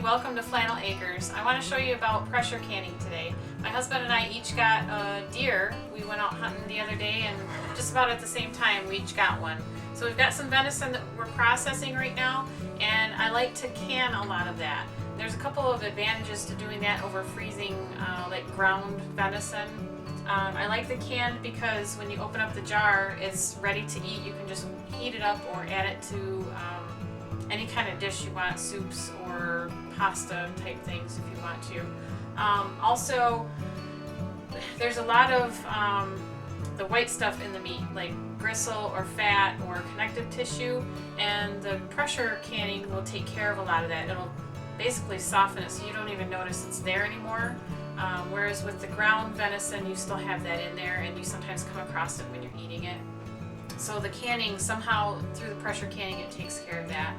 welcome to Flannel Acres. I want to show you about pressure canning today. My husband and I each got a deer. We went out hunting the other day and just about at the same time we each got one. So we've got some venison that we're processing right now, and I like to can a lot of that. There's a couple of advantages to doing that over freezing like ground venison. I like the canned because when you open up the jar, it's ready to eat. You can just heat it up or add it to any kind of dish you want, soups or pasta type things if you want to. Also, there's a lot of the white stuff in the meat, like gristle or fat or connective tissue, and the pressure canning will take care of a lot of that. It'll basically soften it so you don't even notice it's there anymore. Whereas with the ground venison, you still have that in there, and you sometimes come across it when you're eating it. So the canning, somehow through the pressure canning, it takes care of that.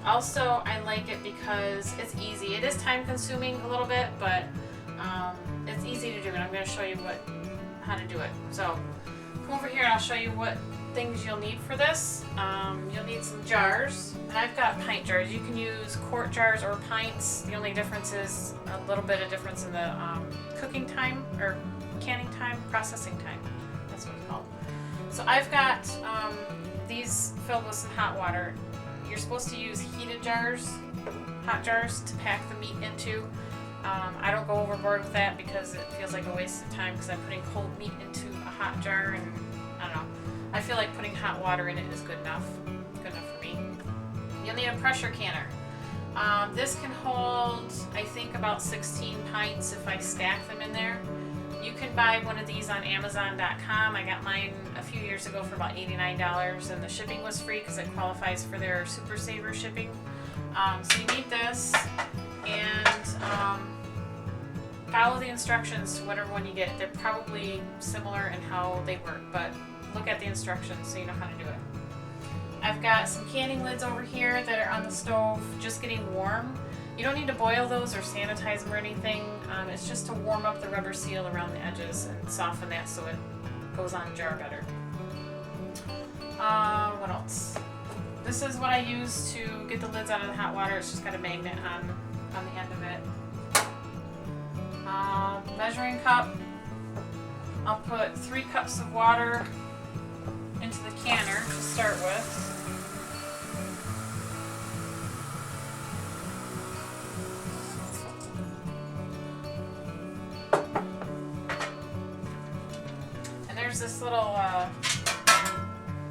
Also, I like it because it's easy. It is time consuming a little bit, but it's easy to do, and I'm going to show you how to do it. So come over here and I'll show you what things you'll need for this. You'll need some jars, and I've got pint jars. You can use quart jars or pints. The only difference is a little bit of difference in the cooking time or canning time, processing time. That's what it's called. So I've got these filled with some hot water. You're supposed to use heated jars, hot jars, to pack the meat into. I don't go overboard with that because it feels like a waste of time because I'm putting cold meat into a hot jar, and I don't know. I feel like putting hot water in it is good enough for me. You'll need a pressure canner. This can hold, I think, about 16 pints if I stack them in there. You can buy one of these on Amazon.com. I got mine a few years ago for about $89, and the shipping was free because it qualifies for their Super Saver shipping. So you need this, and follow the instructions to whatever one you get. They're probably similar in how they work, but look at the instructions so you know how to do it. I've got some canning lids over here that are on the stove just getting warm. You don't need to boil those or sanitize them or anything. It's just to warm up the rubber seal around the edges and soften that so it goes on jar better. What else? This is what I use to get the lids out of the hot water. It's just got a magnet on the end of it. Measuring cup. I'll put 3 cups of water into the canner to start with. There's this little,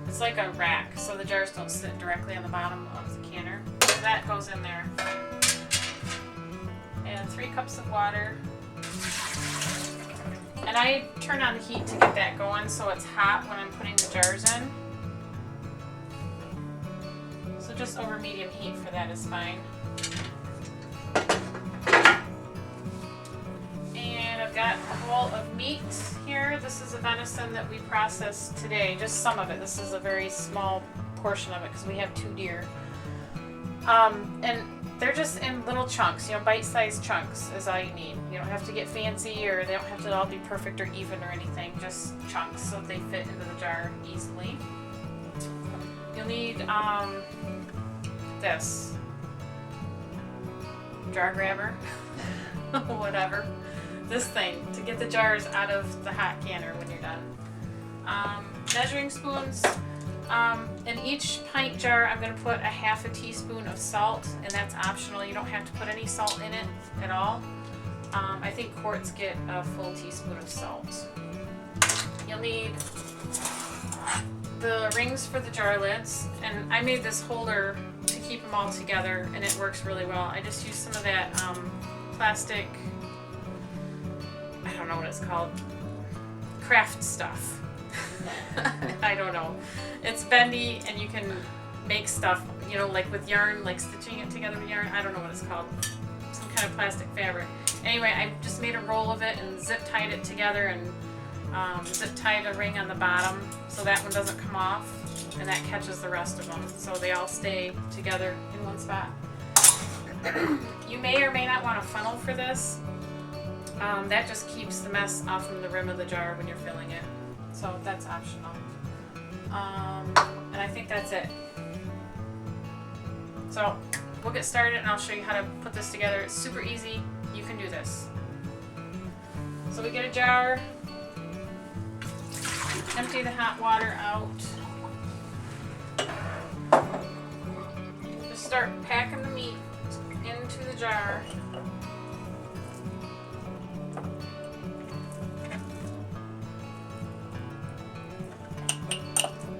it's like a rack, so the jars don't sit directly on the bottom of the canner. So that goes in there. And 3 cups of water. And I turn on the heat to get that going so it's hot when I'm putting the jars in. So just over medium heat for that is fine. Got a bowl of meat here. This is a venison that we processed today, just some of it. This is a very small portion of it because we have 2 deer. And they're just in little chunks, bite-sized chunks is all you need. You don't have to get fancy, or they don't have to all be perfect or even or anything, just chunks so they fit into the jar easily. You'll need this jar grabber, whatever. This thing to get the jars out of the hot canner when you're done. Measuring spoons. In each pint jar, I'm going to put a half a teaspoon of salt, and that's optional. You don't have to put any salt in it at all. I think quarts get a full teaspoon of salt. You'll need the rings for the jar lids, and I made this holder to keep them all together, and it works really well. I just used some of that plastic, I don't know what it's called, craft stuff. I don't know. It's bendy, and you can make stuff, like with yarn, like stitching it together with yarn. I don't know what it's called. Some kind of plastic fabric. Anyway, I just made a roll of it and zip tied it together, and zip tied a ring on the bottom so that one doesn't come off, and that catches the rest of them. So they all stay together in one spot. You may or may not want a funnel for this. That just keeps the mess off from the rim of the jar when you're filling it. So that's optional. And I think that's it. So we'll get started and I'll show you how to put this together. It's super easy. You can do this. So we get a jar, empty the hot water out. Just start packing the meat into the jar.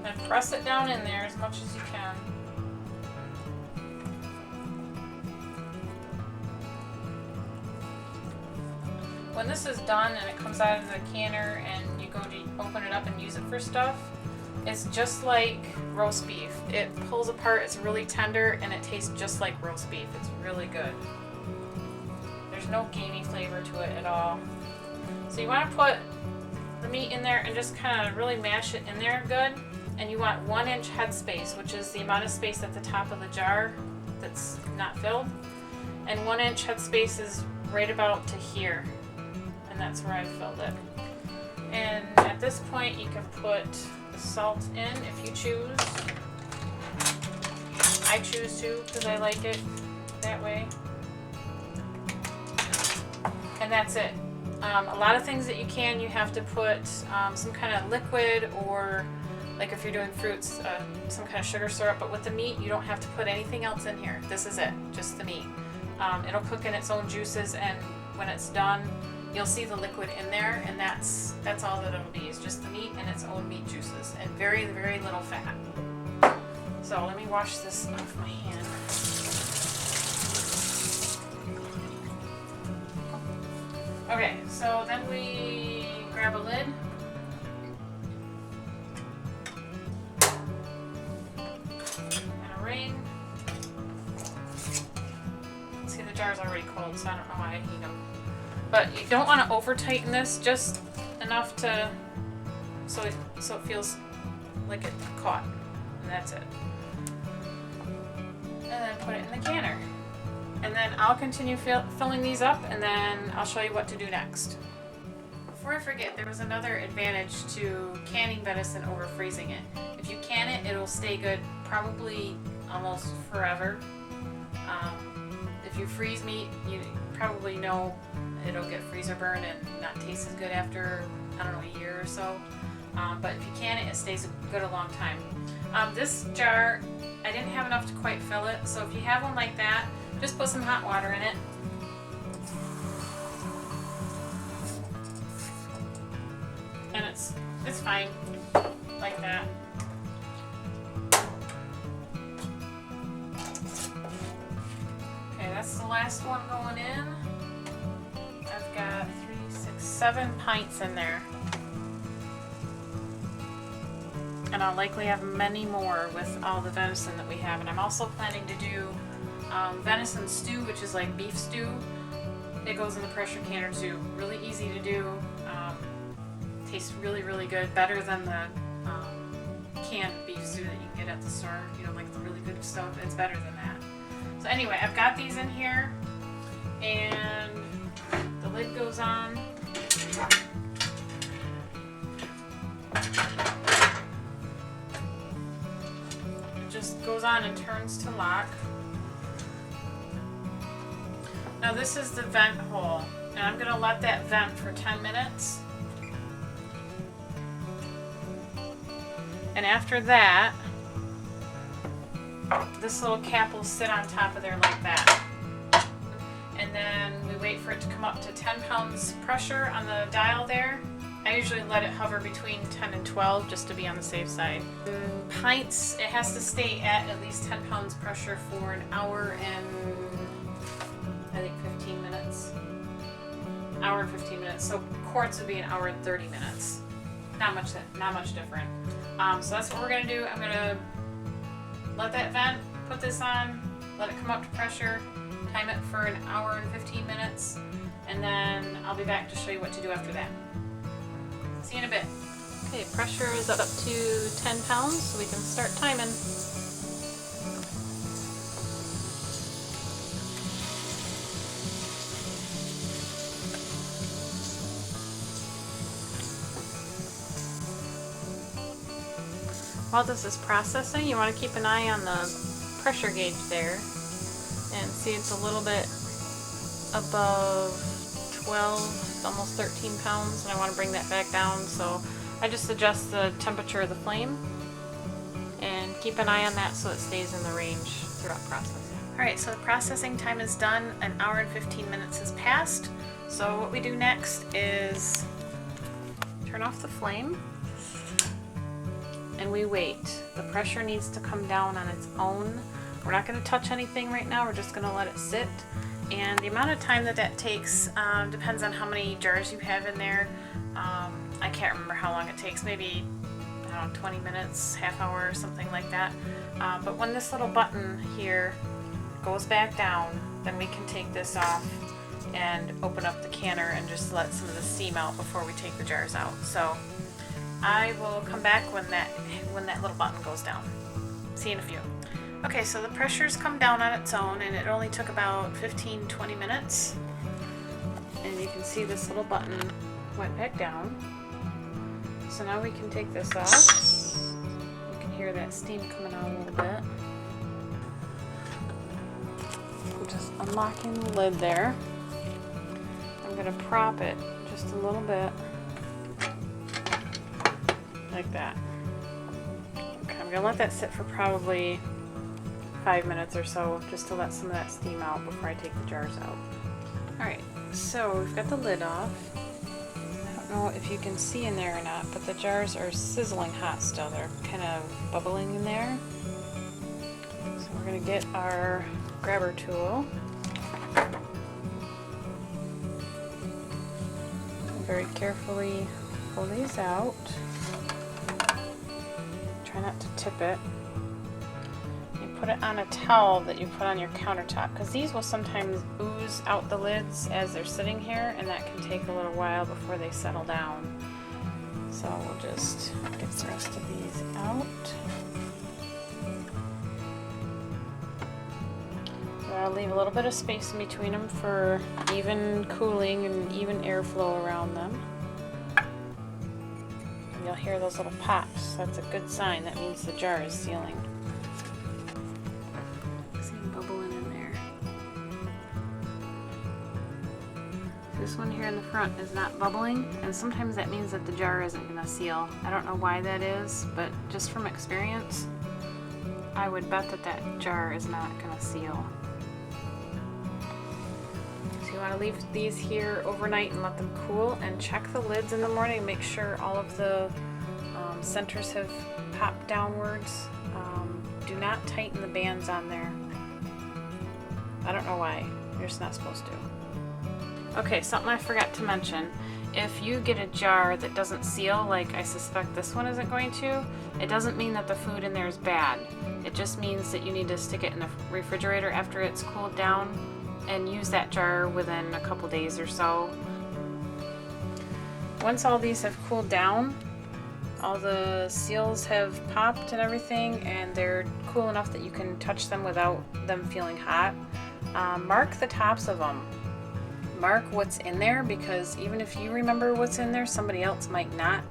And press it down in there as much as you can. When this is done and it comes out of the canner and you go to open it up and use it for stuff, it's just like roast beef. It pulls apart, it's really tender, and it tastes just like roast beef. It's really good. There's no gamey flavor to it at all. So you want to put the meat in there and just kind of really mash it in there good. And you want 1 inch headspace, which is the amount of space at the top of the jar that's not filled. And 1 inch headspace is right about to here. And that's where I filled it. And at this point you can put the salt in if you choose. I choose to because I like it that way. And that's it. A lot of things that you have to put some kind of liquid, or like if you're doing fruits, some kind of sugar syrup. But with the meat, you don't have to put anything else in here. This is it, just the meat. It'll cook in its own juices, and when it's done, you'll see the liquid in there, and that's all that it'll be, is just the meat and its own meat juices, and very, very little fat. So let me wash this off my hand. Okay, so then we grab a lid. And a ring. See, the jar's already cold, so I don't know why I heat them. But you don't want to over tighten this, just enough to so it feels like it caught, and that's it. And then put it in the canner. And then I'll continue filling these up, and then I'll show you what to do next. Before I forget, there was another advantage to canning venison over freezing it. If you can it, it'll stay good probably almost forever. If you freeze meat, you probably know it'll get freezer burn and not taste as good after, I don't know, a year or so. But if you can it, it stays good a long time. This jar, I didn't have enough to quite fill it, so if you have one like that, just put some hot water in it. And it's fine like that. Okay, that's the last one going in. I've got 3, 6, 7 pints in there. And I'll likely have many more with all the venison that we have. And I'm also planning to do venison stew, which is like beef stew. It goes in the pressure canner too. Really easy to do. Tastes really, really good. Better than the canned beef stew that you can get at the store. You know, like the really good stuff. It's better than that. So anyway, I've got these in here, and the lid goes on. It just goes on and turns to lock. Now this is the vent hole, and I'm going to let that vent for 10 minutes. And after that, this little cap will sit on top of there like that. And then we wait for it to come up to 10 pounds pressure on the dial there. I usually let it hover between 10 and 12 just to be on the safe side. Pints, it has to stay at least 10 pounds pressure for an hour and I think 15 minutes. Hour and 15 minutes. So quarts would be an hour and 30 minutes. Not much different. So that's what we're gonna do. I'm gonna let that vent, put this on, let it come up to pressure, time it for an hour and 15 minutes, and then I'll be back to show you what to do after that. See you in a bit. Okay, pressure is up to 10 pounds, so we can start timing. While this is processing, you want to keep an eye on the pressure gauge there. see it's a little bit above 12, it's almost 13 pounds, and I want to bring that back down, so I just adjust the temperature of the flame and keep an eye on that so it stays in the range throughout processing. Alright, so the processing time is done. An hour and 15 minutes has passed. So what we do next is turn off the flame and we wait. The pressure needs to come down on its own. We're not going to touch anything right now, we're just going to let it sit. And the amount of time that that takes depends on how many jars you have in there. I can't remember how long it takes, maybe, I don't know, 20 minutes, half hour, something like that. But when this little button here goes back down, then we can take this off and open up the canner and just let some of the steam out before we take the jars out. So I will come back when that little button goes down. See you in a few. Okay, so the pressure's come down on its own, and it only took about 15-20 minutes. And you can see this little button went back down. So now we can take this off. You can hear that steam coming out a little bit. I'm just unlocking the lid there. I'm going to prop it just a little bit, like that. Okay, I'm going to let that sit for probably 5 minutes or so, just to let some of that steam out before I take the jars out. Alright, so we've got the lid off. I don't know if you can see in there or not, but the jars are sizzling hot still. They're kind of bubbling in there. So we're going to get our grabber tool. Very carefully pull these out. Try not to tip it. You put it on a towel that you put on your countertop, because these will sometimes ooze out the lids as they're sitting here, and that can take a little while before they settle down. So we'll just get the rest of these out. I'll leave a little bit of space in between them for even cooling and even airflow around them. And you'll hear those little pops. That's a good sign. That means the jar is sealing. See them bubbling in there. This one here in the front is not bubbling, and sometimes that means that the jar isn't going to seal. I don't know why that is, but just from experience, I would bet that that jar is not going to seal. You want to leave these here overnight and let them cool, and check the lids in the morning. Make sure all of the centers have popped downwards. Do not tighten the bands on there. I don't know why. You're just not supposed to. Okay, something I forgot to mention. If you get a jar that doesn't seal, like I suspect this one isn't going to, it doesn't mean that the food in there is bad. It just means that you need to stick it in the refrigerator after it's cooled down and use that jar within a couple days or so. Once all these have cooled down, all the seals have popped and everything, and they're cool enough that you can touch them without them feeling hot. Mark the tops of them. Mark what's in there, because even if you remember what's in there, somebody else might not.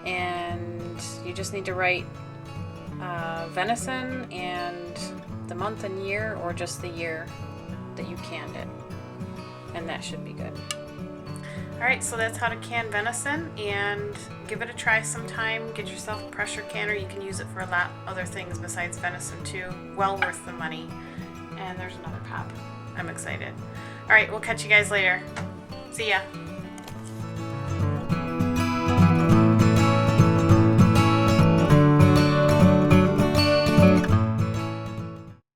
And you just need to write venison and the month and year, or just the year that you canned it, and that should be good. Alright, so that's how to can venison, and give it a try sometime. Get yourself a pressure canner. You can use it for a lot other things besides venison too. Well worth the money. And there's another pop. I'm excited. Alright, we'll catch you guys later. See ya.